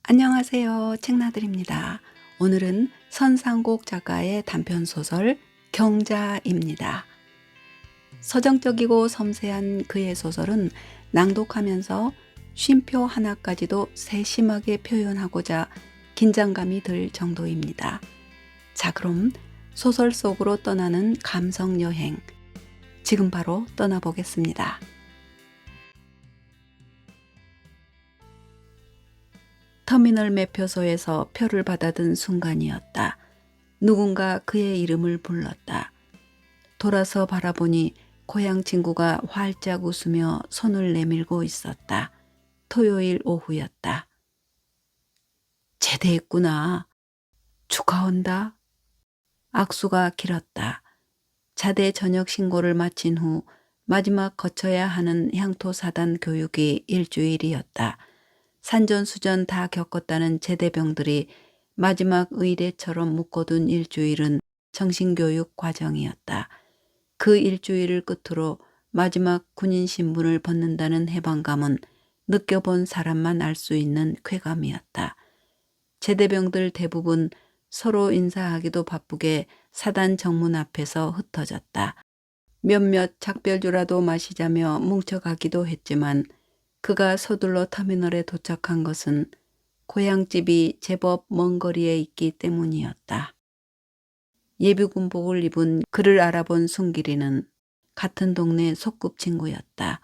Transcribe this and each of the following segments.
안녕하세요. 책나들입니다. 오늘은 선상곡 작가의 단편소설 경자입니다. 서정적이고 섬세한 그의 소설은 낭독하면서 쉼표 하나까지도 세심하게 표현하고자 긴장감이 들 정도입니다. 자, 그럼 소설 속으로 떠나는 감성 여행, 지금 바로 떠나보겠습니다. 터미널 매표소에서 표를 받아든 순간이었다. 누군가 그의 이름을 불렀다. 돌아서 바라보니 고향 친구가 활짝 웃으며 손을 내밀고 있었다. 토요일 오후였다. 제대했구나. 축하한다. 악수가 길었다. 자대 저녁 신고를 마친 후 마지막 거쳐야 하는 향토사단 교육이 일주일이었다. 산전수전 다 겪었다는 제대병들이 마지막 의례처럼 묶어둔 일주일은 정신교육 과정이었다. 그 일주일을 끝으로 마지막 군인 신분을 벗는다는 해방감은 느껴본 사람만 알 수 있는 쾌감이었다. 제대병들 대부분 서로 인사하기도 바쁘게 사단 정문 앞에서 흩어졌다. 몇몇 작별주라도 마시자며 뭉쳐가기도 했지만 그가 서둘러 터미널에 도착한 것은 고향집이 제법 먼 거리에 있기 때문이었다. 예비군복을 입은 그를 알아본 순길이는 같은 동네 소꿉친구였다.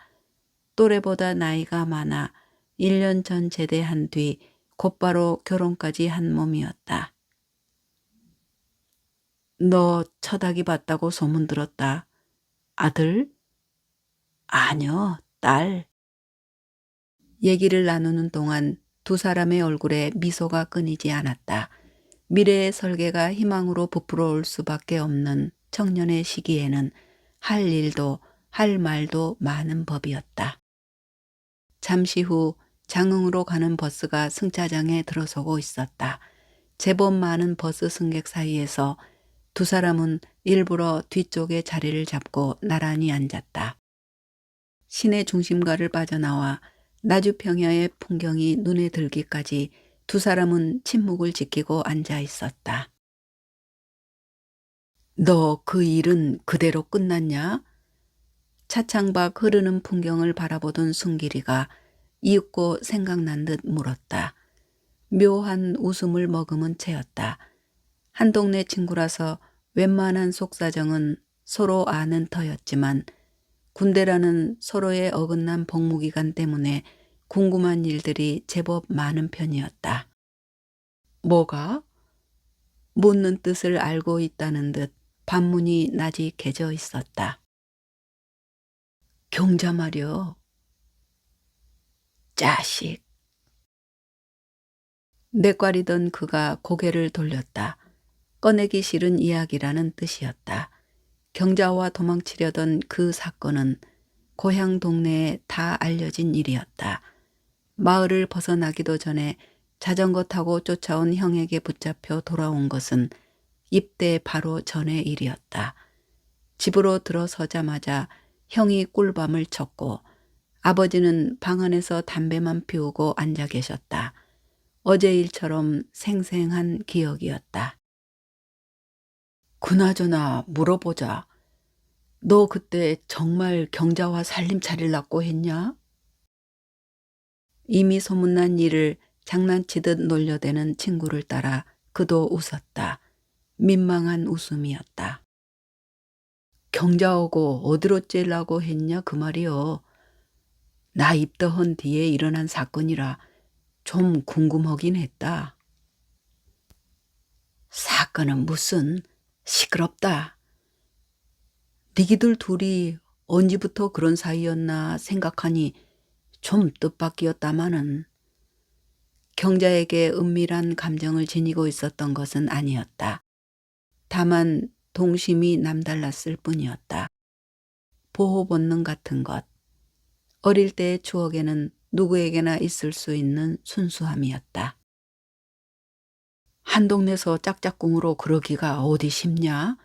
또래보다 나이가 많아 1년 전 제대한 뒤 곧바로 결혼까지 한 몸이었다. 너 처닭이 봤다고 소문 들었다. 아들? 아니요, 딸. 얘기를 나누는 동안 두 사람의 얼굴에 미소가 끊이지 않았다. 미래의 설계가 희망으로 부풀어 올 수밖에 없는 청년의 시기에는 할 일도 할 말도 많은 법이었다. 잠시 후 장흥으로 가는 버스가 승차장에 들어서고 있었다. 제법 많은 버스 승객 사이에서 두 사람은 일부러 뒤쪽에 자리를 잡고 나란히 앉았다. 시내 중심가를 빠져나와 나주평야의 풍경이 눈에 들기까지 두 사람은 침묵을 지키고 앉아 있었다. 너 그 일은 그대로 끝났냐? 차창밖 흐르는 풍경을 바라보던 순길이가 이윽고 생각난 듯 물었다. 묘한 웃음을 머금은 채였다. 한 동네 친구라서 웬만한 속사정은 서로 아는 터였지만 군대라는 서로의 어긋난 복무기간 때문에 궁금한 일들이 제법 많은 편이었다. 뭐가? 묻는 뜻을 알고 있다는 듯 반문이 나직해져 있었다. 경자 말이여. 자식. 내과리던 그가 고개를 돌렸다. 꺼내기 싫은 이야기라는 뜻이었다. 경자와 도망치려던 그 사건은 고향 동네에 다 알려진 일이었다. 마을을 벗어나기도 전에 자전거 타고 쫓아온 형에게 붙잡혀 돌아온 것은 입대 바로 전의 일이었다. 집으로 들어서자마자 형이 꿀밤을 쳤고 아버지는 방 안에서 담배만 피우고 앉아 계셨다. 어제 일처럼 생생한 기억이었다. 그나저나 물어보자. 너 그때 정말 경자와 살림 차리려고 했냐? 이미 소문난 일을 장난치듯 놀려대는 친구를 따라 그도 웃었다. 민망한 웃음이었다. 경자하고 어디로 째려고 했냐 그 말이여. 나 입더헌 뒤에 일어난 사건이라 좀 궁금하긴 했다. 사건은 무슨 시끄럽다. 니기들 둘이 언제부터 그런 사이였나 생각하니 좀 뜻밖이었다마는 경자에게 은밀한 감정을 지니고 있었던 것은 아니었다. 다만 동심이 남달랐을 뿐이었다. 보호 본능 같은 것. 어릴 때의 추억에는 누구에게나 있을 수 있는 순수함이었다. 한 동네서 짝짝꿍으로 그러기가 어디 쉽냐?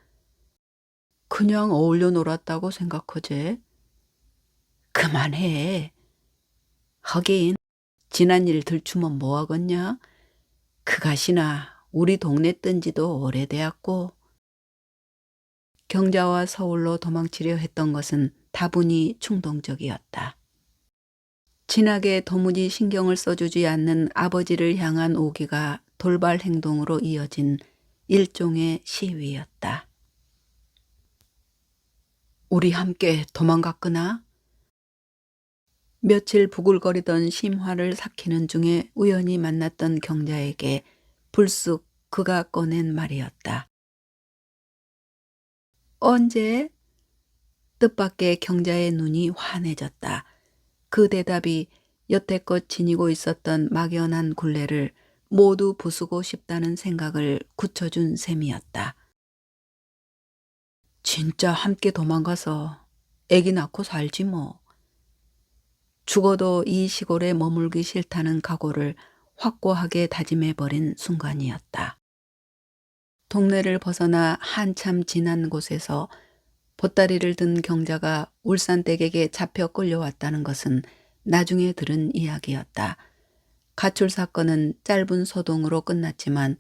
그냥 어울려 놀았다고 생각하지. 그만해. 하긴 지난 일 들추면 뭐하겠냐? 그가시나 우리 동네 뜬 지도 오래되었고. 경자와 서울로 도망치려 했던 것은 다분히 충동적이었다. 진하게 도무지 신경을 써주지 않는 아버지를 향한 오기가 돌발 행동으로 이어진 일종의 시위였다. 우리 함께 도망갔거나? 며칠 부글거리던 심화를 삭히는 중에 우연히 만났던 경자에게 불쑥 그가 꺼낸 말이었다. 언제? 뜻밖의 경자의 눈이 환해졌다. 그 대답이 여태껏 지니고 있었던 막연한 굴레를 모두 부수고 싶다는 생각을 굳혀준 셈이었다. 진짜 함께 도망가서 애기 낳고 살지 뭐. 죽어도 이 시골에 머물기 싫다는 각오를 확고하게 다짐해버린 순간이었다. 동네를 벗어나 한참 지난 곳에서 보따리를 든 경자가 울산댁에게 잡혀 끌려왔다는 것은 나중에 들은 이야기였다. 가출 사건은 짧은 소동으로 끝났지만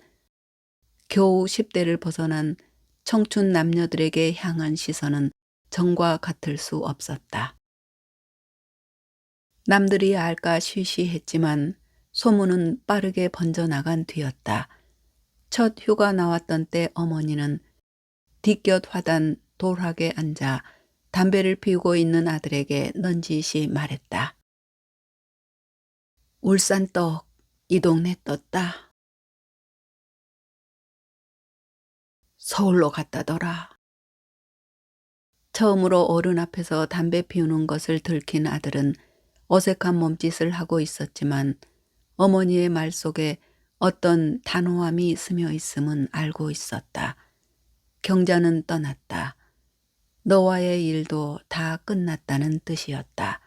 겨우 10대를 벗어난 청춘 남녀들에게 향한 시선은 전과 같을 수 없었다. 남들이 알까 쉬쉬했지만 소문은 빠르게 번져나간 뒤였다. 첫 휴가 나왔던 때 어머니는 뒷곁 화단 돌학에 앉아 담배를 피우고 있는 아들에게 넌지시 말했다. 울산떡 이 동네 떴다. 서울로 갔다더라. 처음으로 어른 앞에서 담배 피우는 것을 들킨 아들은 어색한 몸짓을 하고 있었지만 어머니의 말 속에 어떤 단호함이 스며 있음은 알고 있었다. 경자는 떠났다. 너와의 일도 다 끝났다는 뜻이었다.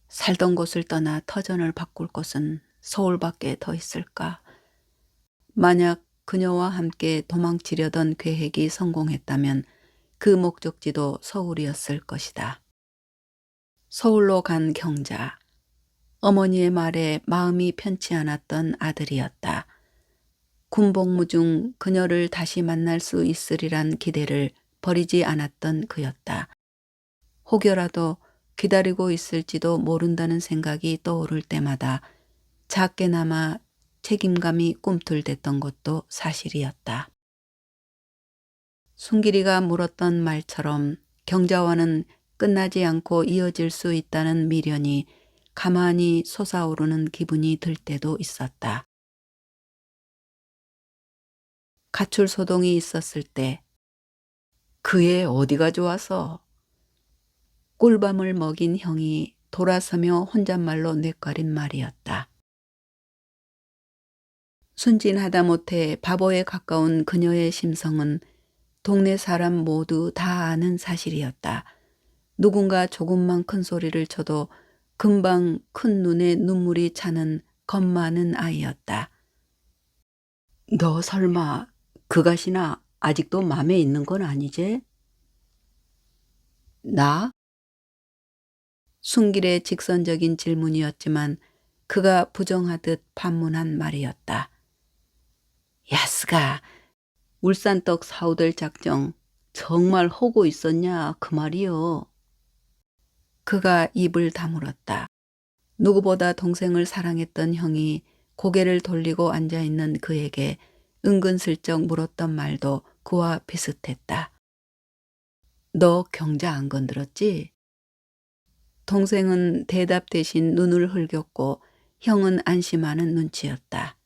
살던 곳을 떠나 터전을 바꿀 곳은 서울밖에 더 있을까? 만약 그녀와 함께 도망치려던 계획이 성공했다면 그 목적지도 서울이었을 것이다. 서울로 간 경자. 어머니의 말에 마음이 편치 않았던 아들이었다. 군복무 중 그녀를 다시 만날 수 있으리란 기대를 버리지 않았던 그였다. 혹여라도 기다리고 있을지도 모른다는 생각이 떠오를 때마다 작게나마 책임감이 꿈틀댔던 것도 사실이었다. 순길이가 물었던 말처럼 경자와는 끝나지 않고 이어질 수 있다는 미련이 가만히 솟아오르는 기분이 들 때도 있었다. 가출 소동이 있었을 때 그애 어디가 좋아서 꿀밤을 먹인 형이 돌아서며 혼잣말로 내꺼린 말이었다. 순진하다 못해 바보에 가까운 그녀의 심성은 동네 사람 모두 다 아는 사실이었다. 누군가 조금만 큰 소리를 쳐도 금방 큰 눈에 눈물이 차는 겁 많은 아이였다. 너 설마 그가시나 아직도 맘에 있는 건 아니지? 나? 순길의 직선적인 질문이었지만 그가 부정하듯 반문한 말이었다. 야스가 울산떡 사오들 작정 정말 하고 있었냐 그 말이요. 그가 입을 다물었다. 누구보다 동생을 사랑했던 형이 고개를 돌리고 앉아있는 그에게 은근슬쩍 물었던 말도 그와 비슷했다. 너 경자 안 건드렸지? 동생은 대답 대신 눈을 흘겼고 형은 안심하는 눈치였다.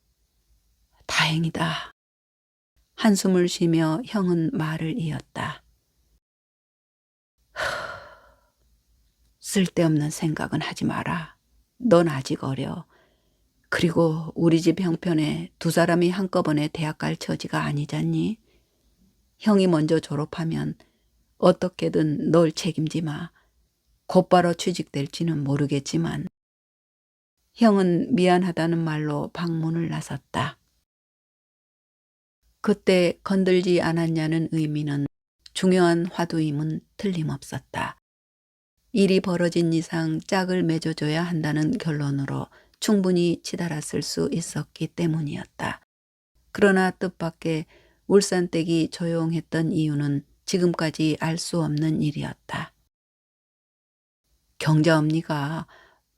다행이다. 한숨을 쉬며 형은 말을 이었다. 쓸데없는 생각은 하지 마라. 넌 아직 어려. 그리고 우리 집 형편에 두 사람이 한꺼번에 대학 갈 처지가 아니잖니. 형이 먼저 졸업하면 어떻게든 널 책임지 마. 곧바로 취직될지는 모르겠지만. 형은 미안하다는 말로 방문을 나섰다. 그때 건들지 않았냐는 의미는 중요한 화두임은 틀림없었다. 일이 벌어진 이상 짝을 맺어줘야 한다는 결론으로 충분히 치달았을 수 있었기 때문이었다. 그러나 뜻밖의 울산댁이 조용했던 이유는 지금까지 알 수 없는 일이었다. 경자 엄니가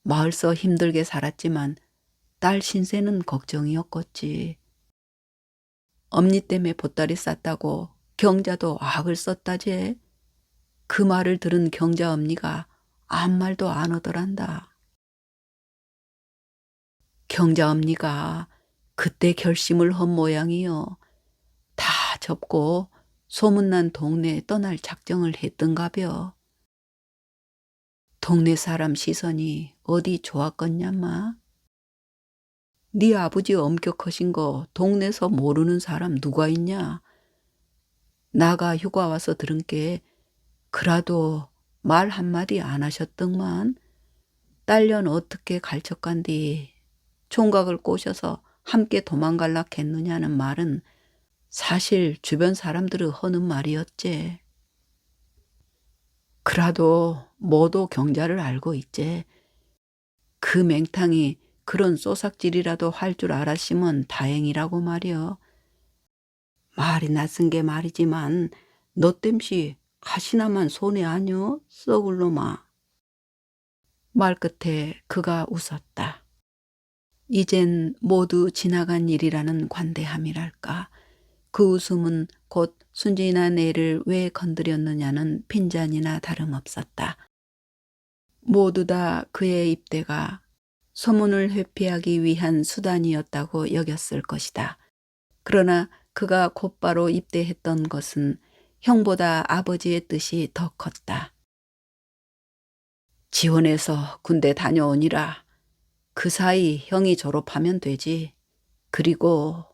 마을서 힘들게 살았지만 딸 신세는 걱정이었겠지. 엄니 때문에 보따리 쌌다고 경자도 악을 썼다제. 그 말을 들은 경자 엄니가 아무 말도 안 하더란다. 경자 엄니가 그때 결심을 한 모양이요. 다 접고 소문난 동네에 떠날 작정을 했던가벼. 동네 사람 시선이 어디 좋았겠냐마. 네 아버지 엄격하신 거 동네에서 모르는 사람 누가 있냐. 나가 휴가 와서 들은 게 그라도 말 한마디 안 하셨던만. 딸년 어떻게 갈척간디 총각을 꼬셔서 함께 도망갈라 했느냐는 말은 사실 주변 사람들의 허는 말이었지. 그라도 모두 경자를 알고 있지. 그 맹탕이 그런 쏘삭질이라도 할 줄 알았으면 다행이라고 말이여. 말이 낯선 게 말이지만 너 땜시 가시나만 손해 아니여 썩을 놈아. 말 끝에 그가 웃었다. 이젠 모두 지나간 일이라는 관대함이랄까. 그 웃음은 곧 순진한 애를 왜 건드렸느냐는 빈잔이나 다름없었다. 모두 다 그의 입대가 소문을 회피하기 위한 수단이었다고 여겼을 것이다. 그러나 그가 곧바로 입대했던 것은 형보다 아버지의 뜻이 더 컸다. 지원해서 군대 다녀오니라. 그 사이 형이 졸업하면 되지. 그리고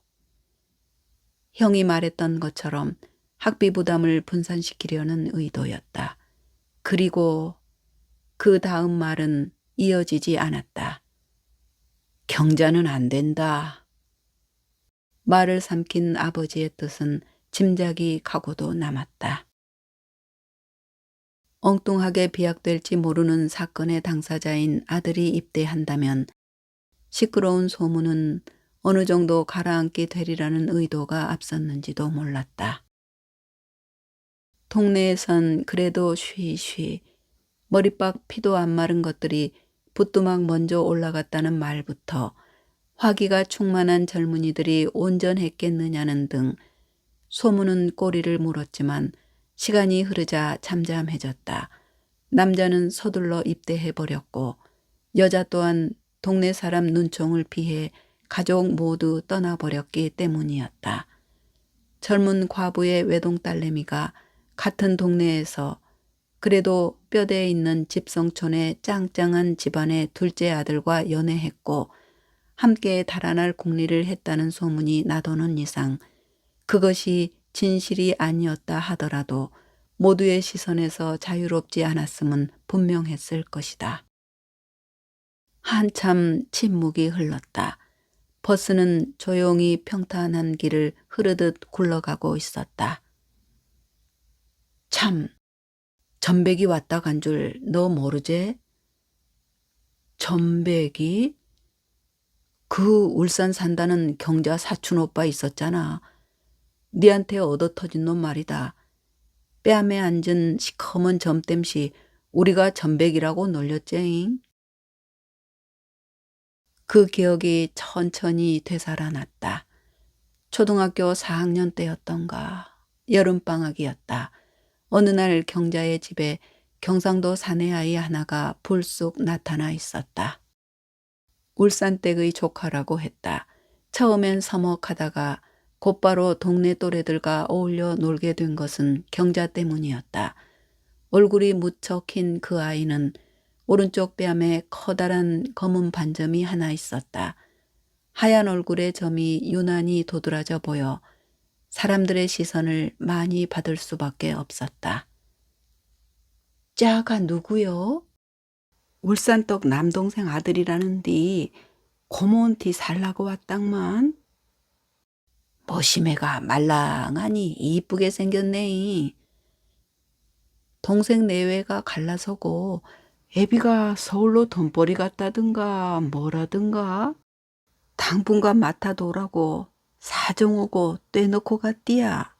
형이 말했던 것처럼 학비 부담을 분산시키려는 의도였다. 그리고 그 다음 말은 이어지지 않았다. 경자는 안 된다. 말을 삼킨 아버지의 뜻은 짐작이 가고도 남았다. 엉뚱하게 비약될지 모르는 사건의 당사자인 아들이 입대한다면 시끄러운 소문은 어느 정도 가라앉게 되리라는 의도가 앞섰는지도 몰랐다. 동네에선 그래도 쉬쉬 머리빡 피도 안 마른 것들이 부뚜막 먼저 올라갔다는 말부터 화기가 충만한 젊은이들이 온전했겠느냐는 등 소문은 꼬리를 물었지만 시간이 흐르자 잠잠해졌다. 남자는 서둘러 입대해버렸고 여자 또한 동네 사람 눈총을 피해 가족 모두 떠나버렸기 때문이었다. 젊은 과부의 외동딸내미가 같은 동네에서 그래도 뼈대에 있는 집성촌의 짱짱한 집안의 둘째 아들과 연애했고 함께 달아날 궁리를 했다는 소문이 나도는 이상 그것이 진실이 아니었다 하더라도 모두의 시선에서 자유롭지 않았음은 분명했을 것이다. 한참 침묵이 흘렀다. 버스는 조용히 평탄한 길을 흐르듯 굴러가고 있었다. 참, 전백이 왔다 간 줄 너 모르제? 전백이? 그 울산 산다는 경자 사촌 오빠 있었잖아. 니한테 얻어터진 놈 말이다. 뺨에 앉은 시커먼 점땜시 우리가 전백이라고 놀렸쟁. 그 기억이 천천히 되살아났다. 초등학교 4학년 때였던가. 여름방학이었다. 어느 날 경자의 집에 경상도 사내 아이 하나가 불쑥 나타나 있었다. 울산댁의 조카라고 했다. 처음엔 서먹하다가 곧바로 동네 또래들과 어울려 놀게 된 것은 경자 때문이었다. 얼굴이 무척 흰 그 아이는 오른쪽 뺨에 커다란 검은 반점이 하나 있었다. 하얀 얼굴의 점이 유난히 도드라져 보여 사람들의 시선을 많이 받을 수밖에 없었다. 짜가 누구요? 울산떡 남동생 아들이라는디 고모한테 살라고 왔당만. 머시매가 말랑하니 이쁘게 생겼네. 동생 내외가 갈라서고 애비가 서울로 돈벌이 갔다든가 뭐라든가 당분간 맡아도라고 사정오고 떼놓고 갔디야.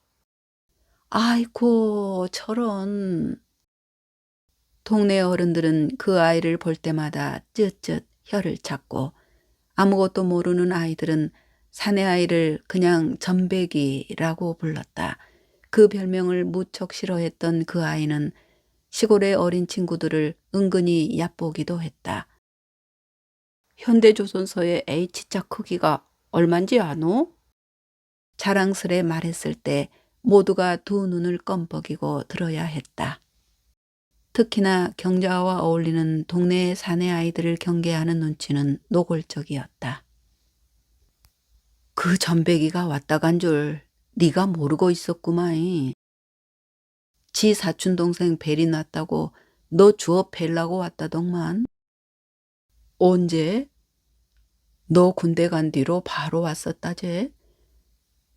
아이고 저런. 동네 어른들은 그 아이를 볼 때마다 쯧쯧 혀를 찾고 아무것도 모르는 아이들은 사내 아이를 그냥 전배기라고 불렀다. 그 별명을 무척 싫어했던 그 아이는 시골의 어린 친구들을 은근히 얕보기도 했다. 현대조선서의 H자 크기가 얼만지 아노? 자랑스레 말했을 때 모두가 두 눈을 껌뻑이고 들어야 했다. 특히나 경자와 어울리는 동네의 사내 아이들을 경계하는 눈치는 노골적이었다. 그 전배기가 왔다 간 줄 네가 모르고 있었구마이. 지 사촌동생 벨이 났다고 너 주워 팰라고 왔다더만. 언제? 너 군대 간 뒤로 바로 왔었다제.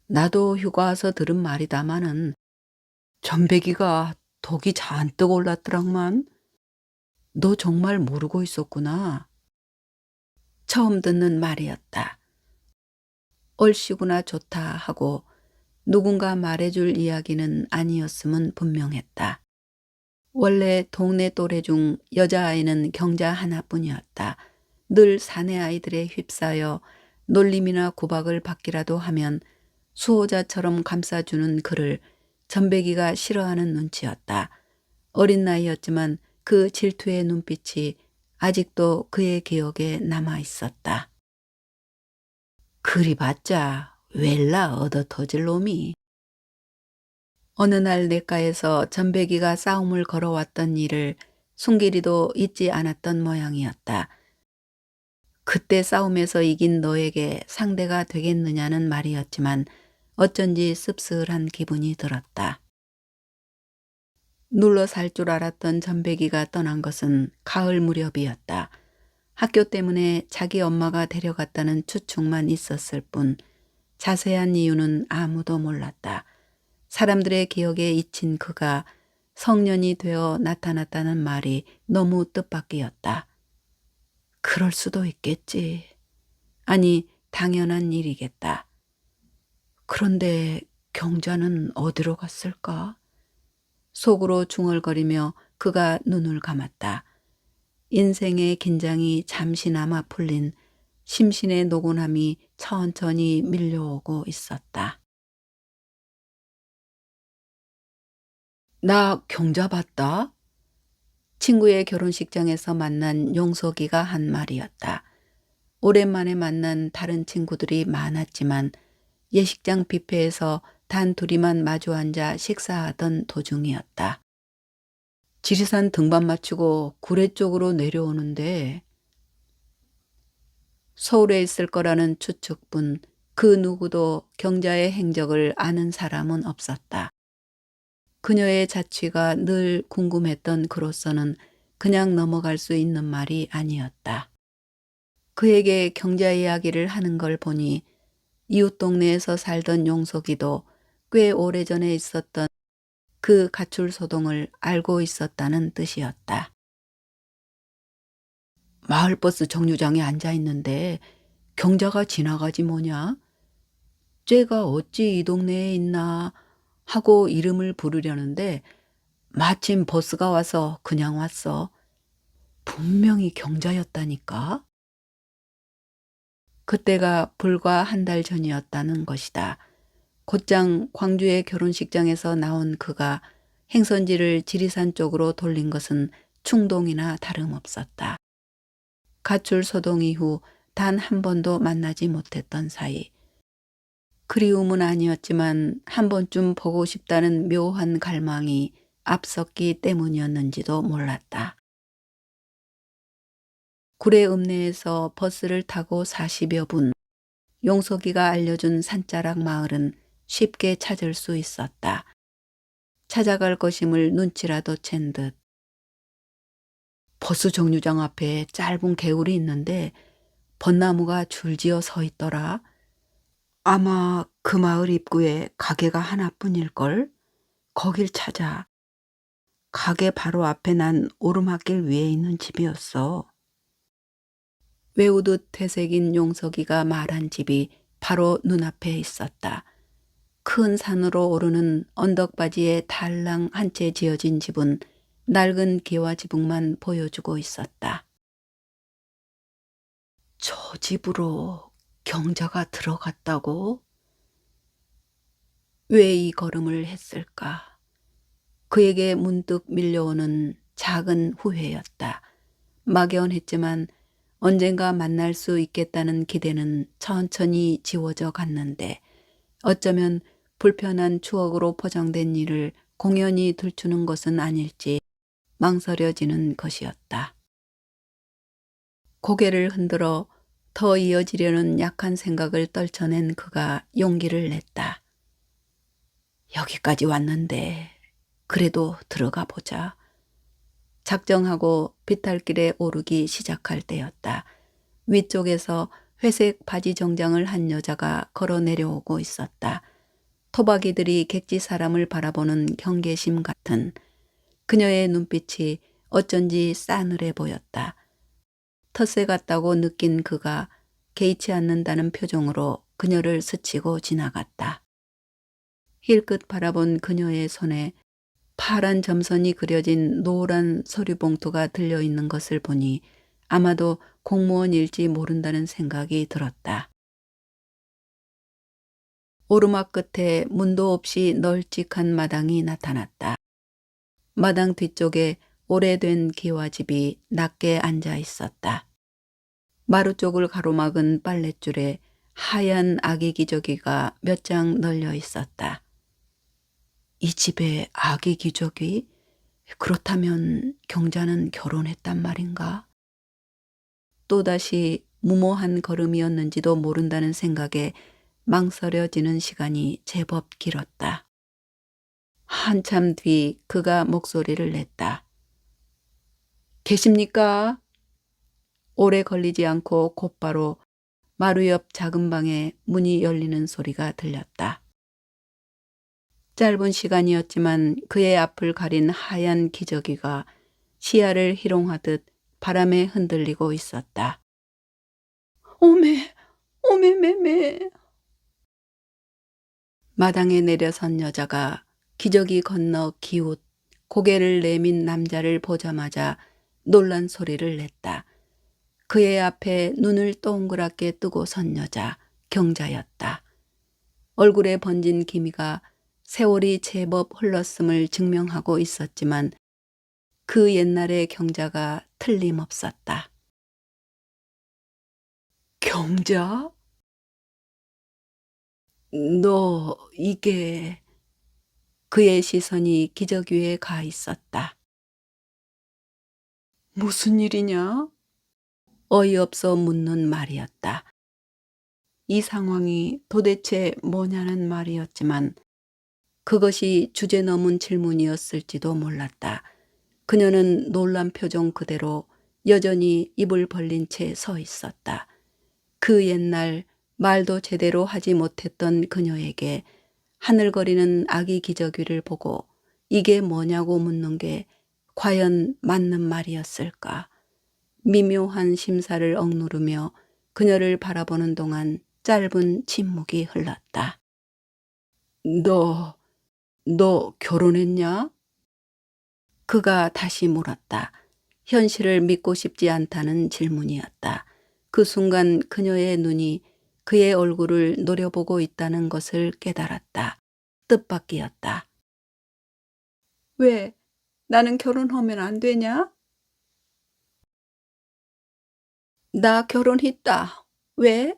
나도 휴가 와서 들은 말이다마는 전배기가 독이 잔뜩 올랐더랑만. 너 정말 모르고 있었구나. 처음 듣는 말이었다. 얼씨구나 좋다 하고 누군가 말해줄 이야기는 아니었음은 분명했다. 원래 동네 또래 중 여자아이는 경자 하나뿐이었다. 늘 사내 아이들에 휩싸여 놀림이나 구박을 받기라도 하면 수호자처럼 감싸주는 그를 전배기가 싫어하는 눈치였다. 어린 나이였지만 그 질투의 눈빛이 아직도 그의 기억에 남아 있었다. 그리봤자 웰라 얻어터질 놈이. 어느 날 냇가에서 전배기가 싸움을 걸어왔던 일을 순길이도 잊지 않았던 모양이었다. 그때 싸움에서 이긴 너에게 상대가 되겠느냐는 말이었지만 어쩐지 씁쓸한 기분이 들었다. 눌러 살 줄 알았던 전배기가 떠난 것은 가을 무렵이었다. 학교 때문에 자기 엄마가 데려갔다는 추측만 있었을 뿐 자세한 이유는 아무도 몰랐다. 사람들의 기억에 잊힌 그가 성년이 되어 나타났다는 말이 너무 뜻밖이었다. 그럴 수도 있겠지. 아니, 당연한 일이겠다. 그런데 경자는 어디로 갔을까? 속으로 중얼거리며 그가 눈을 감았다. 인생의 긴장이 잠시나마 풀린 심신의 노곤함이 천천히 밀려오고 있었다. 나 경자 봤다. 친구의 결혼식장에서 만난 용석이가 한 말이었다. 오랜만에 만난 다른 친구들이 많았지만 예식장 뷔페에서 단 둘이만 마주 앉아 식사하던 도중이었다. 지리산 등반 마치고 구례 쪽으로 내려오는데 서울에 있을 거라는 추측뿐 그 누구도 경자의 행적을 아는 사람은 없었다. 그녀의 자취가 늘 궁금했던 그로서는 그냥 넘어갈 수 있는 말이 아니었다. 그에게 경자 이야기를 하는 걸 보니 이웃 동네에서 살던 용석이도 꽤 오래전에 있었던 그 가출 소동을 알고 있었다는 뜻이었다. 마을버스 정류장에 앉아 있는데 경자가 지나가지 뭐냐? 쟤가 어찌 이 동네에 있나 하고 이름을 부르려는데 마침 버스가 와서 그냥 왔어. 분명히 경자였다니까. 그때가 불과 한 달 전이었다는 것이다. 곧장 광주의 결혼식장에서 나온 그가 행선지를 지리산 쪽으로 돌린 것은 충동이나 다름없었다. 가출 소동 이후 단 한 번도 만나지 못했던 사이. 그리움은 아니었지만 한 번쯤 보고 싶다는 묘한 갈망이 앞섰기 때문이었는지도 몰랐다. 구례 읍내에서 버스를 타고 40여 분, 용석이가 알려준 산자락 마을은 쉽게 찾을 수 있었다. 찾아갈 것임을 눈치라도 챈 듯. 버스 정류장 앞에 짧은 개울이 있는데 벚나무가 줄지어 서 있더라. 아마 그 마을 입구에 가게가 하나뿐일걸? 거길 찾아. 가게 바로 앞에 난 오르막길 위에 있는 집이었어. 외우듯 되새긴 용석이가 말한 집이 바로 눈앞에 있었다. 큰 산으로 오르는 언덕바지에 달랑 한 채 지어진 집은 낡은 기와 지붕만 보여주고 있었다. 저 집으로 경자가 들어갔다고? 왜 이 걸음을 했을까? 그에게 문득 밀려오는 작은 후회였다. 막연했지만 언젠가 만날 수 있겠다는 기대는 천천히 지워져 갔는데 어쩌면 불편한 추억으로 포장된 일을 공연히 들추는 것은 아닐지 망설여지는 것이었다. 고개를 흔들어 더 이어지려는 약한 생각을 떨쳐낸 그가 용기를 냈다. 여기까지 왔는데 그래도 들어가 보자. 작정하고 비탈길에 오르기 시작할 때였다. 위쪽에서 회색 바지 정장을 한 여자가 걸어 내려오고 있었다. 토박이들이 객지 사람을 바라보는 경계심 같은 그녀의 눈빛이 어쩐지 싸늘해 보였다. 텃세 같다고 느낀 그가 개의치 않는다는 표정으로 그녀를 스치고 지나갔다. 힐끗 바라본 그녀의 손에 파란 점선이 그려진 노란 서류봉투가 들려있는 것을 보니 아마도 공무원일지 모른다는 생각이 들었다. 오르막 끝에 문도 없이 널찍한 마당이 나타났다. 마당 뒤쪽에 오래된 기와집이 낮게 앉아 있었다. 마루 쪽을 가로막은 빨랫줄에 하얀 아기 기저귀가 몇 장 널려 있었다. 이 집에 아기 기저귀? 그렇다면 경자는 결혼했단 말인가? 또다시 무모한 걸음이었는지도 모른다는 생각에 망설여지는 시간이 제법 길었다. 한참 뒤 그가 목소리를 냈다. 계십니까? 오래 걸리지 않고 곧바로 마루 옆 작은 방에 문이 열리는 소리가 들렸다. 짧은 시간이었지만 그의 앞을 가린 하얀 기저귀가 시야를 희롱하듯 바람에 흔들리고 있었다. 오메, 오메매매. 마당에 내려선 여자가 기저귀 건너 기웃 고개를 내민 남자를 보자마자 놀란 소리를 냈다. 그의 앞에 눈을 동그랗게 뜨고 선 여자, 경자였다. 얼굴에 번진 기미가 세월이 제법 흘렀음을 증명하고 있었지만 그 옛날의 경자가 틀림없었다. 경자? 너 이게... 그의 시선이 기저귀에 가 있었다. 무슨 일이냐? 어이없어 묻는 말이었다. 이 상황이 도대체 뭐냐는 말이었지만 그것이 주제 넘은 질문이었을지도 몰랐다. 그녀는 놀란 표정 그대로 여전히 입을 벌린 채 서 있었다. 그 옛날 말도 제대로 하지 못했던 그녀에게 하늘거리는 아기 기저귀를 보고 이게 뭐냐고 묻는 게 과연 맞는 말이었을까? 미묘한 심사를 억누르며 그녀를 바라보는 동안 짧은 침묵이 흘렀다. 너 결혼했냐? 그가 다시 물었다. 현실을 믿고 싶지 않다는 질문이었다. 그 순간 그녀의 눈이 그의 얼굴을 노려보고 있다는 것을 깨달았다. 뜻밖이었다. 왜? 나는 결혼하면 안 되냐? 나 결혼했다. 왜?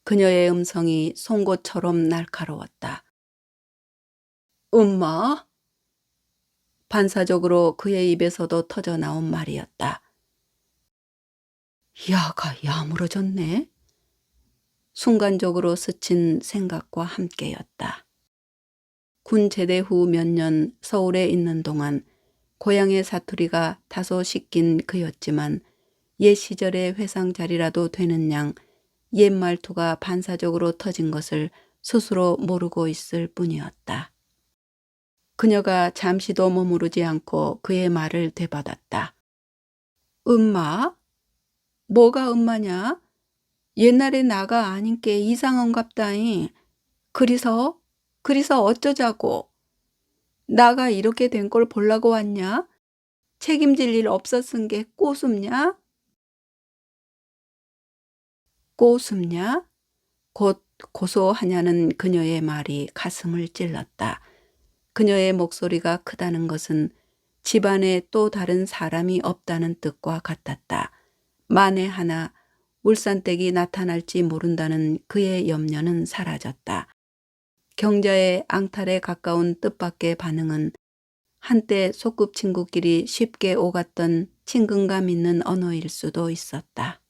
그녀의 음성이 송곳처럼 날카로웠다. 엄마? 반사적으로 그의 입에서도 터져나온 말이었다. 야가 야무러졌네. 순간적으로 스친 생각과 함께였다. 군 제대 후 몇 년 서울에 있는 동안 고향의 사투리가 다소 씻긴 그였지만 옛 시절의 회상 자리라도 되는 양 옛 말투가 반사적으로 터진 것을 스스로 모르고 있을 뿐이었다. 그녀가 잠시도 머무르지 않고 그의 말을 되받았다. 엄마? 뭐가 엄마냐? 옛날에 나가 아닌께 이상한갑다잉. 그리서 어쩌자고? 나가 이렇게 된 걸 보려고 왔냐? 책임질 일 없었은 게 꼬숩냐? 꼬숩냐? 곧 고소하냐는 그녀의 말이 가슴을 찔렀다. 그녀의 목소리가 크다는 것은 집안에 또 다른 사람이 없다는 뜻과 같았다. 만에 하나 울산댁이 나타날지 모른다는 그의 염려는 사라졌다. 경자의 앙탈에 가까운 뜻밖의 반응은 한때 소꿉친구끼리 쉽게 오갔던 친근감 있는 언어일 수도 있었다.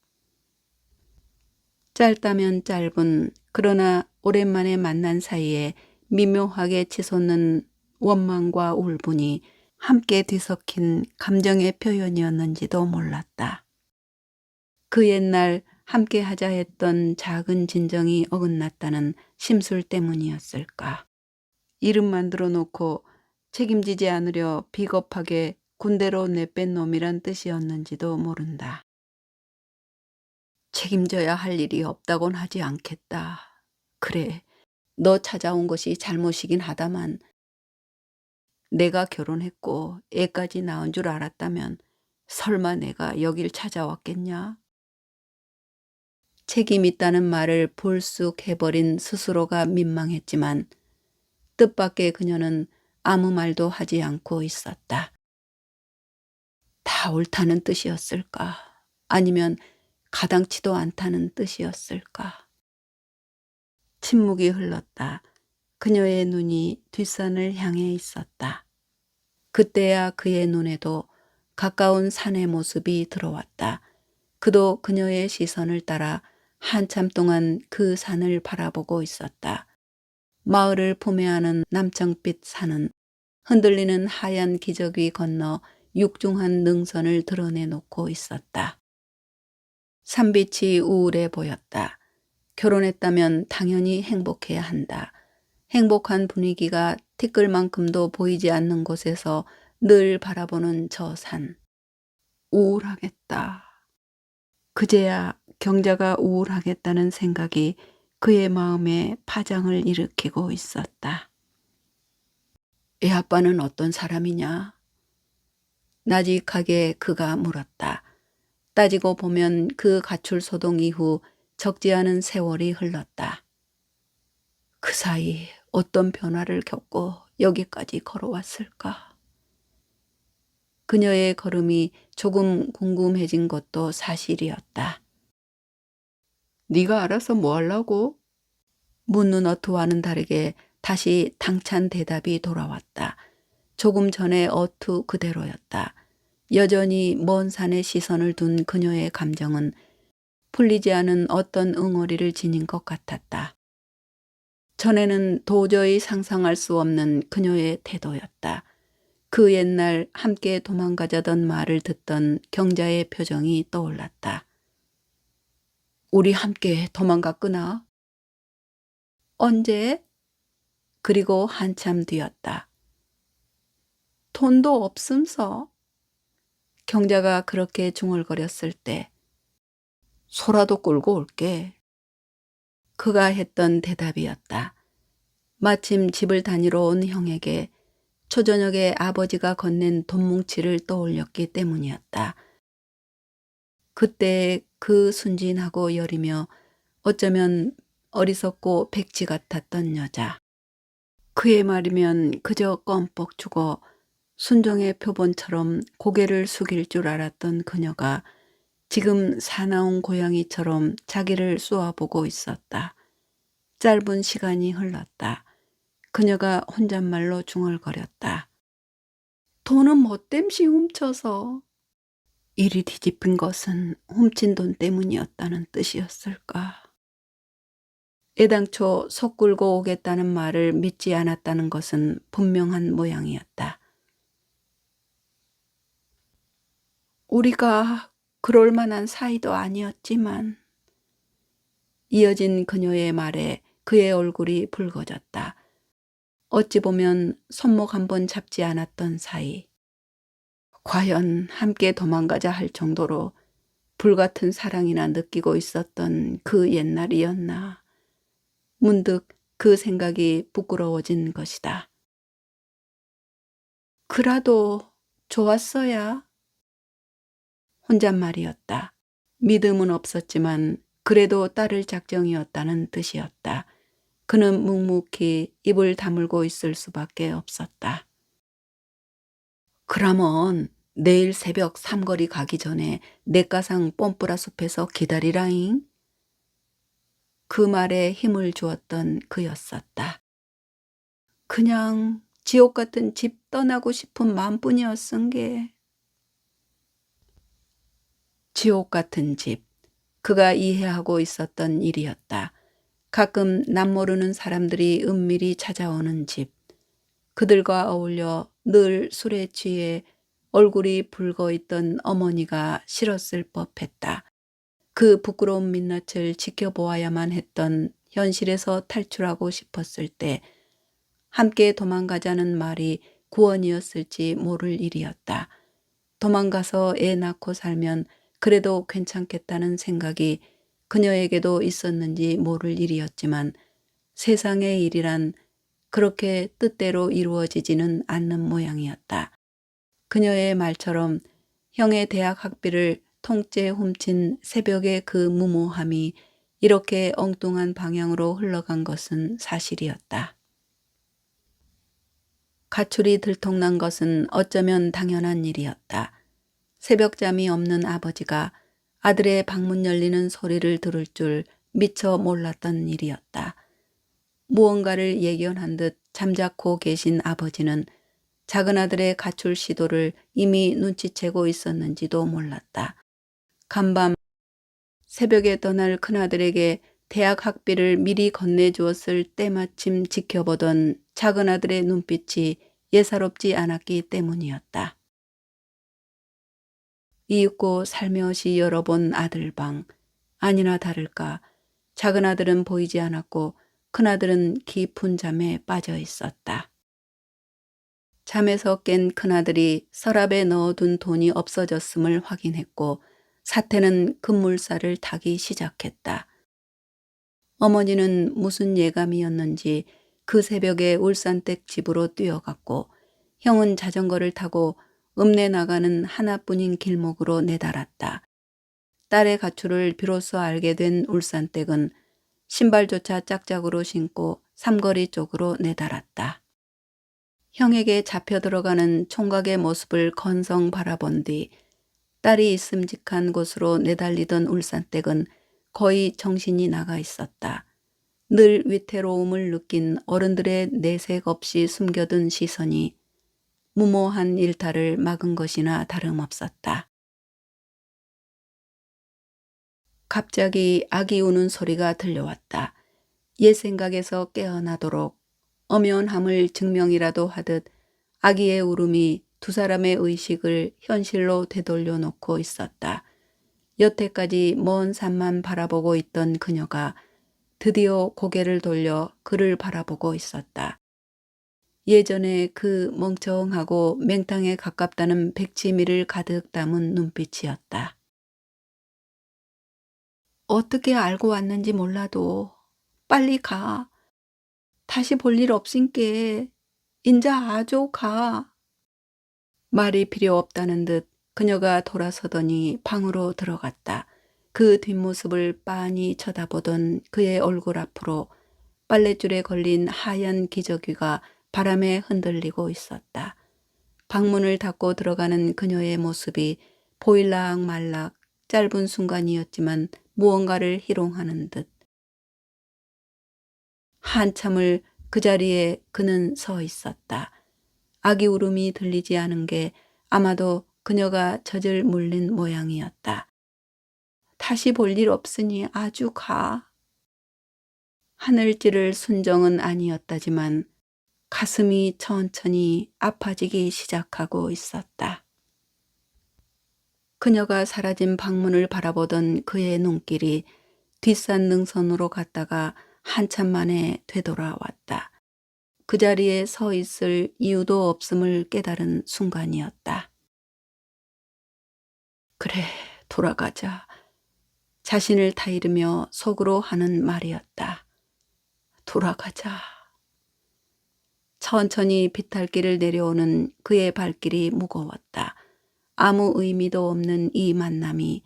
짧다면 짧은 그러나 오랜만에 만난 사이에 미묘하게 치솟는 원망과 울분이 함께 뒤섞인 감정의 표현이었는지도 몰랐다. 그 옛날 함께 하자 했던 작은 진정이 어긋났다는 심술 때문이었을까. 이름만 들어놓고 책임지지 않으려 비겁하게 군대로 내뺀 놈이란 뜻이었는지도 모른다. 책임져야 할 일이 없다곤 하지 않겠다. 그래, 너 찾아온 것이 잘못이긴 하다만 내가 결혼했고 애까지 낳은 줄 알았다면 설마 내가 여길 찾아왔겠냐? 책임 있다는 말을 불쑥 해버린 스스로가 민망했지만 뜻밖의 그녀는 아무 말도 하지 않고 있었다. 다 옳다는 뜻이었을까? 아니면 가당치도 않다는 뜻이었을까? 침묵이 흘렀다. 그녀의 눈이 뒷산을 향해 있었다. 그때야 그의 눈에도 가까운 산의 모습이 들어왔다. 그도 그녀의 시선을 따라 한참 동안 그 산을 바라보고 있었다. 마을을 포매하는 남청빛 산은 흔들리는 하얀 기저귀 건너 육중한 능선을 드러내놓고 있었다. 산빛이 우울해 보였다. 결혼했다면 당연히 행복해야 한다. 행복한 분위기가 티끌만큼도 보이지 않는 곳에서 늘 바라보는 저 산. 우울하겠다. 그제야 경자가 우울하겠다는 생각이 그의 마음에 파장을 일으키고 있었다. 애 아빠는 어떤 사람이냐? 나직하게 그가 물었다. 따지고 보면 그 가출 소동 이후 적지 않은 세월이 흘렀다. 그 사이 어떤 변화를 겪고 여기까지 걸어왔을까? 그녀의 걸음이 조금 궁금해진 것도 사실이었다. 네가 알아서 뭐 하려고? 묻는 어투와는 다르게 다시 당찬 대답이 돌아왔다. 조금 전에 어투 그대로였다. 여전히 먼 산에 시선을 둔 그녀의 감정은 풀리지 않은 어떤 응어리를 지닌 것 같았다. 전에는 도저히 상상할 수 없는 그녀의 태도였다. 그 옛날 함께 도망가자던 말을 듣던 경자의 표정이 떠올랐다. 우리 함께 도망갔구나. 언제? 그리고 한참 뒤였다. 돈도 없음서. 경자가 그렇게 중얼거렸을 때 소라도 끌고 올게. 그가 했던 대답이었다. 마침 집을 다니러 온 형에게 초저녁에 아버지가 건넨 돈뭉치를 떠올렸기 때문이었다. 그때 그 순진하고 여리며 어쩌면 어리석고 백지 같았던 여자. 그의 말이면 그저 껌뻑 죽어 순종의 표본처럼 고개를 숙일 줄 알았던 그녀가 지금 사나운 고양이처럼 자기를 쏘아보고 있었다. 짧은 시간이 흘렀다. 그녀가 혼잣말로 중얼거렸다. 돈은 뭐 땜시 훔쳐서. 일이 뒤집힌 것은 훔친 돈 때문이었다는 뜻이었을까. 애당초 속 끌고 오겠다는 말을 믿지 않았다는 것은 분명한 모양이었다. 우리가 그럴 만한 사이도 아니었지만. 이어진 그녀의 말에 그의 얼굴이 붉어졌다. 어찌 보면 손목 한 번 잡지 않았던 사이. 과연 함께 도망가자 할 정도로 불같은 사랑이나 느끼고 있었던 그 옛날이었나. 문득 그 생각이 부끄러워진 것이다. 그라도 좋았어야. 혼잣말이었다. 믿음은 없었지만 그래도 따를 작정이었다는 뜻이었다. 그는 묵묵히 입을 다물고 있을 수밖에 없었다. 그러면 내일 새벽 삼거리 가기 전에 냇가상 뽐뿌라 숲에서 기다리라잉. 그 말에 힘을 주었던 그였었다. 그냥 지옥 같은 집 떠나고 싶은 마음뿐이었은 게. 지옥 같은 집. 그가 이해하고 있었던 일이었다. 가끔 남모르는 사람들이 은밀히 찾아오는 집. 그들과 어울려 늘 술에 취해 얼굴이 붉어 있던 어머니가 싫었을 법했다. 그 부끄러운 민낯을 지켜보아야만 했던 현실에서 탈출하고 싶었을 때 함께 도망가자는 말이 구원이었을지 모를 일이었다. 도망가서 애 낳고 살면 그래도 괜찮겠다는 생각이 그녀에게도 있었는지 모를 일이었지만 세상의 일이란 그렇게 뜻대로 이루어지지는 않는 모양이었다. 그녀의 말처럼 형의 대학 학비를 통째 훔친 새벽의 그 무모함이 이렇게 엉뚱한 방향으로 흘러간 것은 사실이었다. 가출이 들통난 것은 어쩌면 당연한 일이었다. 새벽잠이 없는 아버지가 아들의 방문 열리는 소리를 들을 줄 미처 몰랐던 일이었다. 무언가를 예견한 듯 잠자코 계신 아버지는 작은 아들의 가출 시도를 이미 눈치채고 있었는지도 몰랐다. 간밤 새벽에 떠날 큰아들에게 대학 학비를 미리 건네주었을 때마침 지켜보던 작은 아들의 눈빛이 예사롭지 않았기 때문이었다. 이윽고 살며시 열어본 아들방. 아니나 다를까 작은 아들은 보이지 않았고 큰아들은 깊은 잠에 빠져 있었다. 잠에서 깬 큰아들이 서랍에 넣어둔 돈이 없어졌음을 확인했고 사태는 급물살을 타기 시작했다. 어머니는 무슨 예감이었는지 그 새벽에 울산댁 집으로 뛰어갔고 형은 자전거를 타고 읍내 나가는 하나뿐인 길목으로 내달았다. 딸의 가출을 비로소 알게 된 울산댁은 신발조차 짝짝으로 신고 삼거리 쪽으로 내달았다. 형에게 잡혀 들어가는 총각의 모습을 건성 바라본 뒤 딸이 있음직한 곳으로 내달리던 울산댁은 거의 정신이 나가 있었다. 늘 위태로움을 느낀 어른들의 내색 없이 숨겨둔 시선이 무모한 일탈을 막은 것이나 다름없었다. 갑자기 아기 우는 소리가 들려왔다. 옛 생각에서 깨어나도록 엄연함을 증명이라도 하듯 아기의 울음이 두 사람의 의식을 현실로 되돌려 놓고 있었다. 여태까지 먼 산만 바라보고 있던 그녀가 드디어 고개를 돌려 그를 바라보고 있었다. 예전에 그 멍청하고 맹탕에 가깝다는 백치미를 가득 담은 눈빛이었다. 어떻게 알고 왔는지 몰라도 빨리 가. 다시 볼 일 없인께 인자 아조 가. 말이 필요 없다는 듯 그녀가 돌아서더니 방으로 들어갔다. 그 뒷모습을 빤히 쳐다보던 그의 얼굴 앞으로 빨랫줄에 걸린 하얀 기저귀가 바람에 흔들리고 있었다. 방문을 닫고 들어가는 그녀의 모습이 보일락 말락 짧은 순간이었지만 무언가를 희롱하는 듯 한참을 그 자리에 그는 서 있었다. 아기 울음이 들리지 않은 게 아마도 그녀가 젖을 물린 모양이었다. 다시 볼 일 없으니 아주 가. 하늘 찌를 순정은 아니었다지만 가슴이 천천히 아파지기 시작하고 있었다. 그녀가 사라진 방문을 바라보던 그의 눈길이 뒷산 능선으로 갔다가 한참 만에 되돌아왔다. 그 자리에 서 있을 이유도 없음을 깨달은 순간이었다. 그래, 돌아가자. 자신을 타이르며 속으로 하는 말이었다. 돌아가자. 천천히 비탈길을 내려오는 그의 발길이 무거웠다. 아무 의미도 없는 이 만남이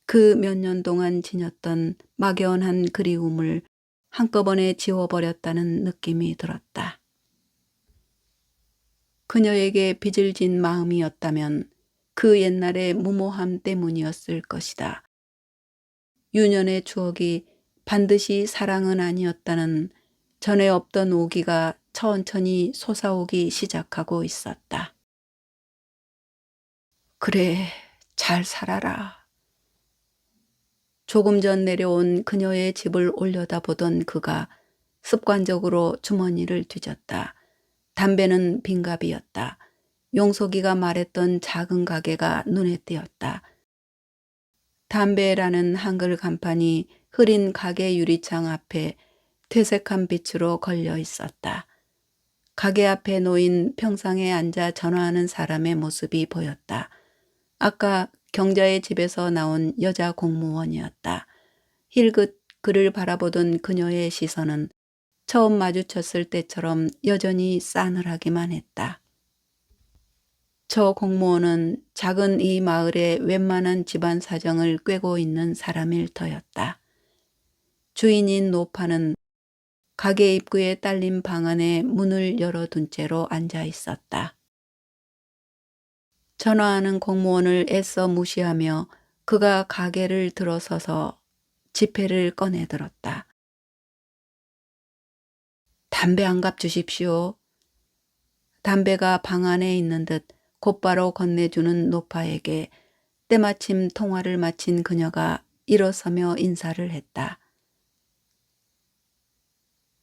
그 몇 년 동안 지녔던 막연한 그리움을 한꺼번에 지워버렸다는 느낌이 들었다. 그녀에게 빚을 진 마음이었다면 그 옛날의 무모함 때문이었을 것이다. 유년의 추억이 반드시 사랑은 아니었다는 전에 없던 오기가 천천히 솟아오기 시작하고 있었다. 그래, 잘 살아라. 조금 전 내려온 그녀의 집을 올려다보던 그가 습관적으로 주머니를 뒤졌다. 담배는 빈갑이었다. 용석이가 말했던 작은 가게가 눈에 띄었다. 담배라는 한글 간판이 흐린 가게 유리창 앞에 퇴색한 빛으로 걸려 있었다. 가게 앞에 놓인 평상에 앉아 전화하는 사람의 모습이 보였다. 아까 경자의 집에서 나온 여자 공무원이었다. 힐긋 그를 바라보던 그녀의 시선은 처음 마주쳤을 때처럼 여전히 싸늘하기만 했다. 저 공무원은 작은 이 마을의 웬만한 집안 사정을 꿰고 있는 사람일 터였다. 주인인 노파는 가게 입구에 딸린 방 안에 문을 열어둔 채로 앉아 있었다. 전화하는 공무원을 애써 무시하며 그가 가게를 들어서서 지폐를 꺼내 들었다. 담배 한 갑 주십시오. 담배가 방 안에 있는 듯 곧바로 건네주는 노파에게 때마침 통화를 마친 그녀가 일어서며 인사를 했다.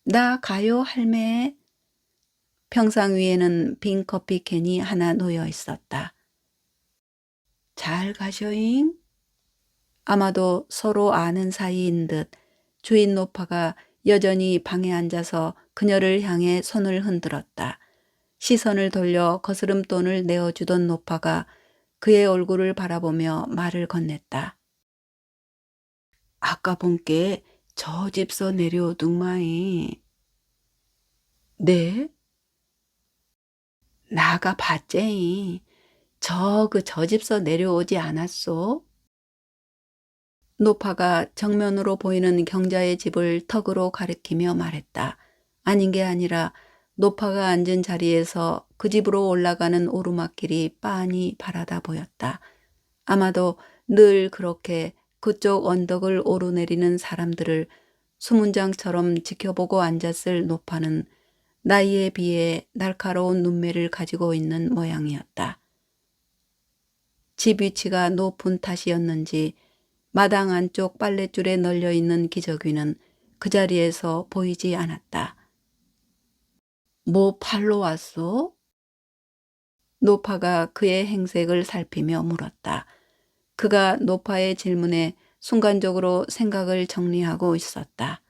나 가요, 할매. 평상 위에는 빈 커피 캔이 하나 놓여 있었다. 잘 가셔잉? 아마도 서로 아는 사이인 듯 주인 노파가 여전히 방에 앉아서 그녀를 향해 손을 흔들었다. 시선을 돌려 거스름돈을 내어주던 노파가 그의 얼굴을 바라보며 말을 건넸다. 아까 본께 저 집서 내려오둥마이. 네? 나가 봤제이. 저 집서 내려오지 않았소? 노파가 정면으로 보이는 경자의 집을 턱으로 가리키며 말했다. 아닌 게 아니라 노파가 앉은 자리에서 그 집으로 올라가는 오르막길이 빤히 바라다 보였다. 아마도 늘 그렇게 그쪽 언덕을 오르내리는 사람들을 수문장처럼 지켜보고 앉았을 노파는 나이에 비해 날카로운 눈매를 가지고 있는 모양이었다. 집 위치가 높은 탓이었는지 마당 안쪽 빨랫줄에 널려있는 기저귀는 그 자리에서 보이지 않았다. 뭐 팔러 왔소? 노파가 그의 행색을 살피며 물었다. 그가 노파의 질문에 순간적으로 생각을 정리하고 있었다.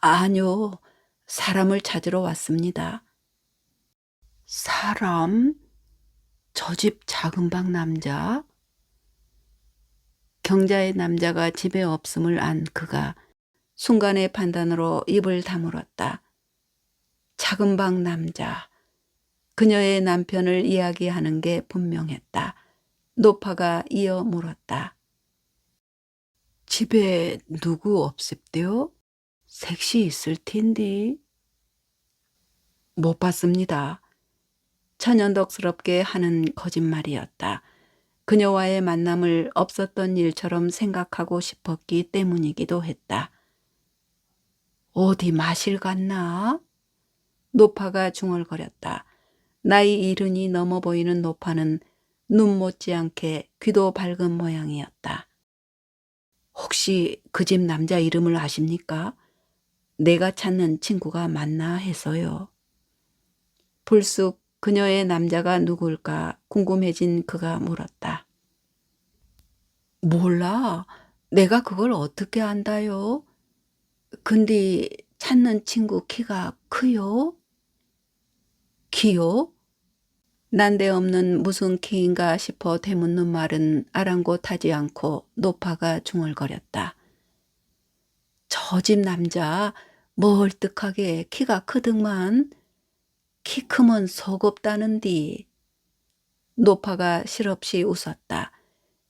아니요, 사람을 찾으러 왔습니다. 사람? 저 집 작은 방 남자? 경자의 남자가 집에 없음을 안 그가 순간의 판단으로 입을 다물었다. 작은 방 남자. 그녀의 남편을 이야기하는 게 분명했다. 노파가 이어 물었다. 집에 누구 없습대요? 색시 있을 텐데. 못 봤습니다. 천연덕스럽게 하는 거짓말이었다. 그녀와의 만남을 없었던 일처럼 생각하고 싶었기 때문이기도 했다. 어디 마실 갔나? 노파가 중얼거렸다. 나이 이른이 넘어 보이는 노파는 눈 못지않게 귀도 밝은 모양이었다. 혹시 그 집 남자 이름을 아십니까? 내가 찾는 친구가 맞나 해서요. 불쑥 그녀의 남자가 누굴까 궁금해진 그가 물었다. 몰라. 내가 그걸 어떻게 안다요? 근데 찾는 친구 키가 크요? 키요? 난데없는 무슨 키인가 싶어 되묻는 말은 아랑곳하지 않고 노파가 중얼거렸다. 저 집 남자 멀뜩하게 키가 크등만 키 크면 속없다는디. 노파가 실없이 웃었다.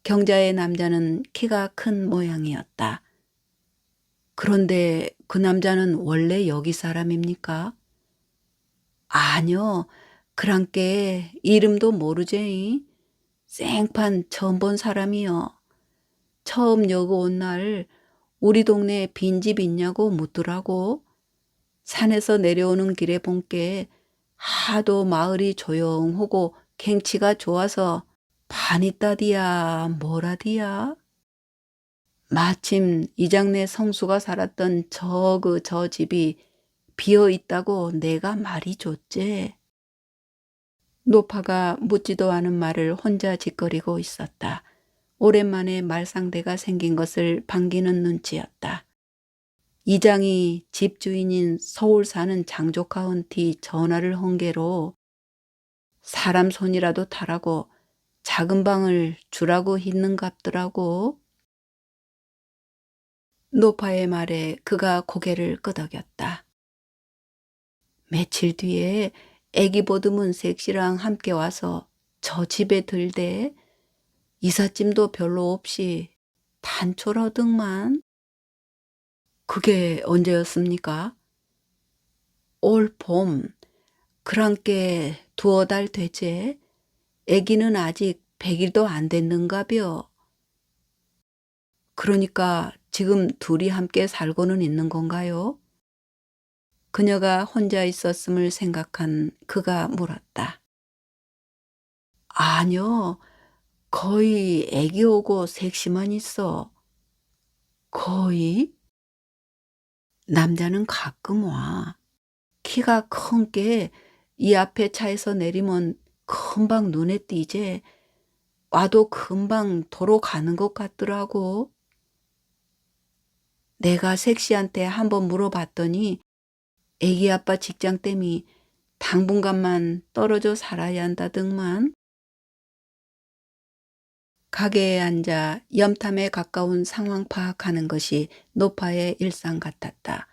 경자의 남자는 키가 큰 모양이었다. 그런데 그 남자는 원래 여기 사람입니까? 아니요. 그랑께 이름도 모르제이. 생판 처음 본 사람이요. 처음 여기 온 날 우리 동네에 빈집 있냐고 묻더라고. 산에서 내려오는 길에 본께 하도 마을이 조용하고 경치가 좋아서 반있다디야 뭐라디야. 마침 이장내 성수가 살았던 저 집이 비어 있다고 내가 말이 좋제. 노파가 묻지도 않은 말을 혼자 짓거리고 있었다. 오랜만에 말상대가 생긴 것을 반기는 눈치였다. 이장이 집주인인 서울 사는 장조카한테 전화를 한 게로 사람 손이라도 타라고 작은 방을 주라고 했는갑더라고. 노파의 말에 그가 고개를 끄덕였다. 며칠 뒤에 애기 보드문 섹시랑 함께 와서 저 집에 들대 이삿짐도 별로 없이 단촐하등만. 그게 언제였습니까? 올 봄. 그랑께 두어 달 되제. 애기는 아직 100일도 안 됐는가벼. 그러니까 지금 둘이 함께 살고는 있는 건가요? 그녀가 혼자 있었음을 생각한 그가 물었다. 아니요. 거의 애기 오고 섹시만 있어. 거의? 남자는 가끔 와. 키가 큰 게 이 앞에 차에서 내리면 금방 눈에 띄제. 와도 금방 도로 가는 것 같더라고. 내가 섹시한테 한번 물어봤더니 애기 아빠 직장 때문에 당분간만 떨어져 살아야 한다더만. 가게에 앉아 염탐에 가까운 상황 파악하는 것이 노파의 일상 같았다.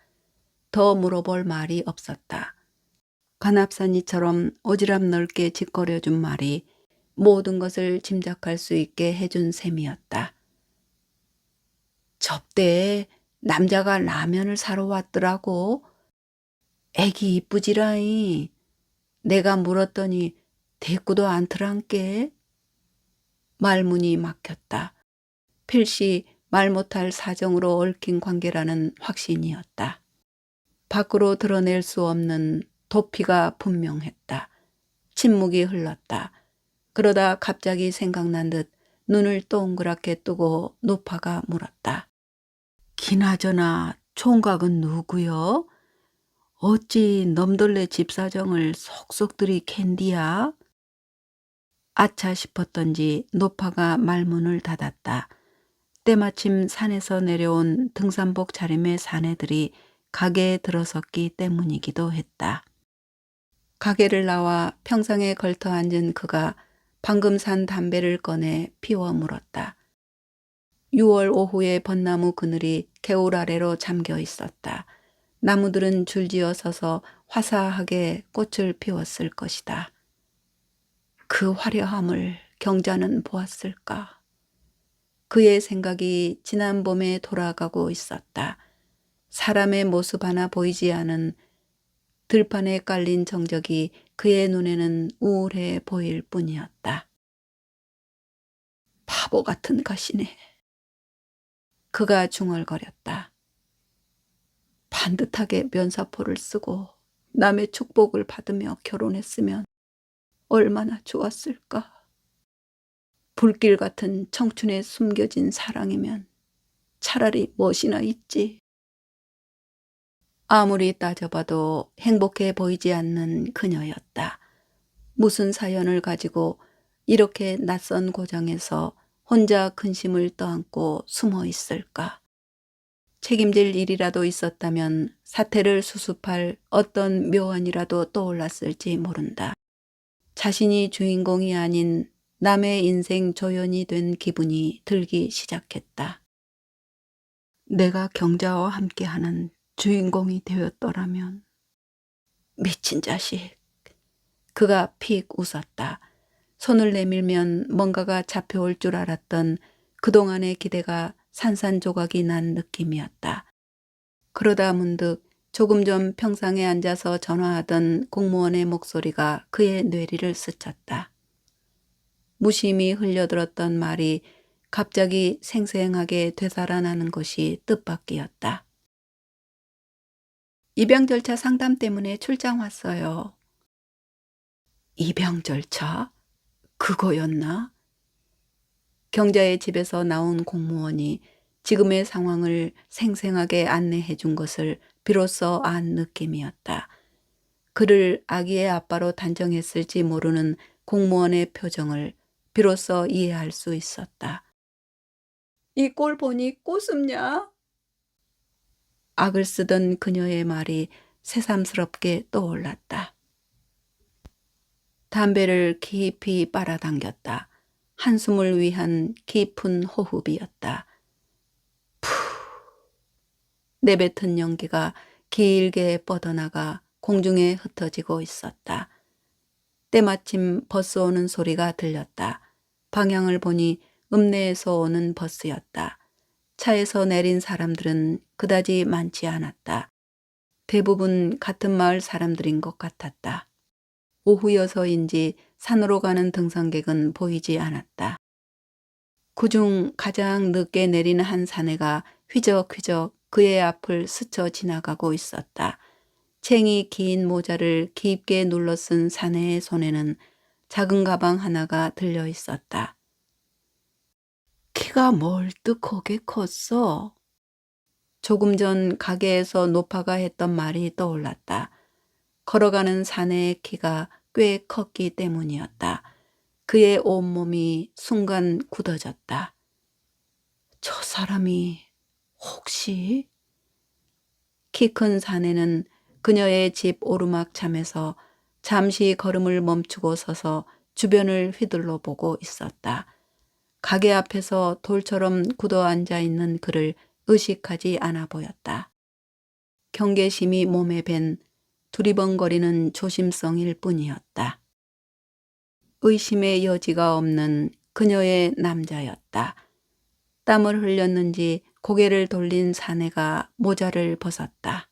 더 물어볼 말이 없었다. 관합산이처럼 오지랖 넓게 짓거려준 말이 모든 것을 짐작할 수 있게 해준 셈이었다. 접대에 남자가 라면을 사러 왔더라고. 애기 이쁘지라이. 내가 물었더니 대꾸도 않더란께. 말문이 막혔다. 필시 말 못할 사정으로 얽힌 관계라는 확신이었다. 밖으로 드러낼 수 없는 도피가 분명했다. 침묵이 흘렀다. 그러다 갑자기 생각난 듯 눈을 동그랗게 뜨고 노파가 물었다. 기나저나 총각은 누구요? 어찌 넘돌래 집사정을 속속들이 캔디야? 아차 싶었던지 노파가 말문을 닫았다. 때마침 산에서 내려온 등산복 차림의 사내들이 가게에 들어섰기 때문이기도 했다. 가게를 나와 평상에 걸터 앉은 그가 방금 산 담배를 꺼내 피워 물었다. 6월 오후의 벚나무 그늘이 개울 아래로 잠겨 있었다. 나무들은 줄지어 서서 화사하게 꽃을 피웠을 것이다. 그 화려함을 경자는 보았을까? 그의 생각이 지난 봄에 돌아가고 있었다. 사람의 모습 하나 보이지 않은 들판에 깔린 정적이 그의 눈에는 우울해 보일 뿐이었다. 바보 같은 가시네. 그가 중얼거렸다. 반듯하게 면사포를 쓰고 남의 축복을 받으며 결혼했으면 얼마나 좋았을까. 불길 같은 청춘에 숨겨진 사랑이면 차라리 멋이나 있지. 아무리 따져봐도 행복해 보이지 않는 그녀였다. 무슨 사연을 가지고 이렇게 낯선 고장에서 혼자 근심을 떠안고 숨어 있을까? 책임질 일이라도 있었다면 사태를 수습할 어떤 묘안이라도 떠올랐을지 모른다. 자신이 주인공이 아닌 남의 인생 조연이 된 기분이 들기 시작했다. 내가 경자와 함께하는 주인공이 되었더라면. 미친 자식. 그가 픽 웃었다. 손을 내밀면 뭔가가 잡혀올 줄 알았던 그동안의 기대가 산산조각이 난 느낌이었다. 그러다 문득 조금 전 평상에 앉아서 전화하던 공무원의 목소리가 그의 뇌리를 스쳤다. 무심히 흘려들었던 말이 갑자기 생생하게 되살아나는 것이 뜻밖이었다. 입양 절차 상담 때문에 출장 왔어요. 입양 절차? 그거였나? 경자의 집에서 나온 공무원이 지금의 상황을 생생하게 안내해 준 것을 비로소 안 느낌이었다. 그를 아기의 아빠로 단정했을지 모르는 공무원의 표정을 비로소 이해할 수 있었다. 이 꼴 보니 꼬습냐? 악을 쓰던 그녀의 말이 새삼스럽게 떠올랐다. 담배를 깊이 빨아당겼다. 한숨을 위한 깊은 호흡이었다. 푸. 내뱉은 연기가 길게 뻗어나가 공중에 흩어지고 있었다. 때마침 버스 오는 소리가 들렸다. 방향을 보니 읍내에서 오는 버스였다. 차에서 내린 사람들은 그다지 많지 않았다. 대부분 같은 마을 사람들인 것 같았다. 오후여서인지 산으로 가는 등산객은 보이지 않았다. 그중 가장 늦게 내리는 한 사내가 휘적휘적 그의 앞을 스쳐 지나가고 있었다. 챙이 긴 모자를 깊게 눌러 쓴 사내의 손에는 작은 가방 하나가 들려 있었다. 키가 멀뜩하게 컸어. 조금 전 가게에서 노파가 했던 말이 떠올랐다. 걸어가는 사내의 키가 꽤 컸기 때문이었다. 그의 온몸이 순간 굳어졌다. 저 사람이 혹시? 키 큰 사내는 그녀의 집 오르막참에서 잠시 걸음을 멈추고 서서 주변을 휘둘러 보고 있었다. 가게 앞에서 돌처럼 굳어 앉아 있는 그를 의식하지 않아 보였다. 경계심이 몸에 밴 두리번거리는 조심성일 뿐이었다. 의심의 여지가 없는 그녀의 남자였다. 땀을 흘렸는지 고개를 돌린 사내가 모자를 벗었다.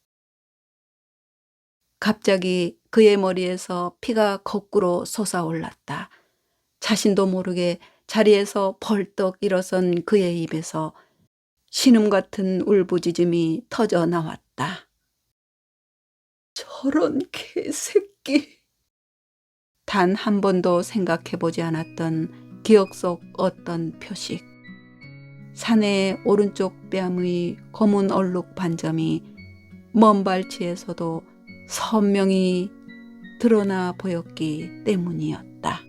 갑자기 그의 머리에서 피가 거꾸로 솟아올랐다. 자신도 모르게 자리에서 벌떡 일어선 그의 입에서 신음 같은 울부짖음이 터져 나왔다. 저런 개새끼. 단 한 번도 생각해보지 않았던 기억 속 어떤 표식. 사내의 오른쪽 뺨의 검은 얼룩 반점이 먼 발치에서도 선명히 드러나 보였기 때문이었다.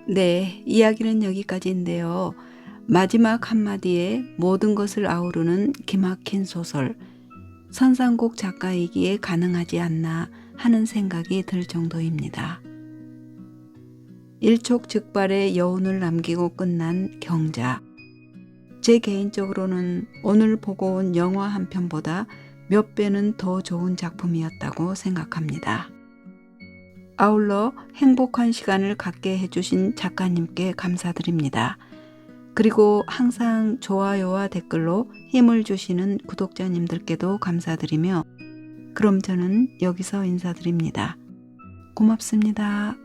네, 이야기는 여기까지인데요. 마지막 한마디에 모든 것을 아우르는 기막힌 소설, 선상국 작가이기에 가능하지 않나 하는 생각이 들 정도입니다. 일촉즉발의 여운을 남기고 끝난 경자. 제 개인적으로는 오늘 보고 온 영화 한 편보다 몇 배는 더 좋은 작품이었다고 생각합니다. 아울러 행복한 시간을 갖게 해주신 작가님께 감사드립니다. 그리고 항상 좋아요와 댓글로 힘을 주시는 구독자님들께도 감사드리며 그럼 저는 여기서 인사드립니다. 고맙습니다.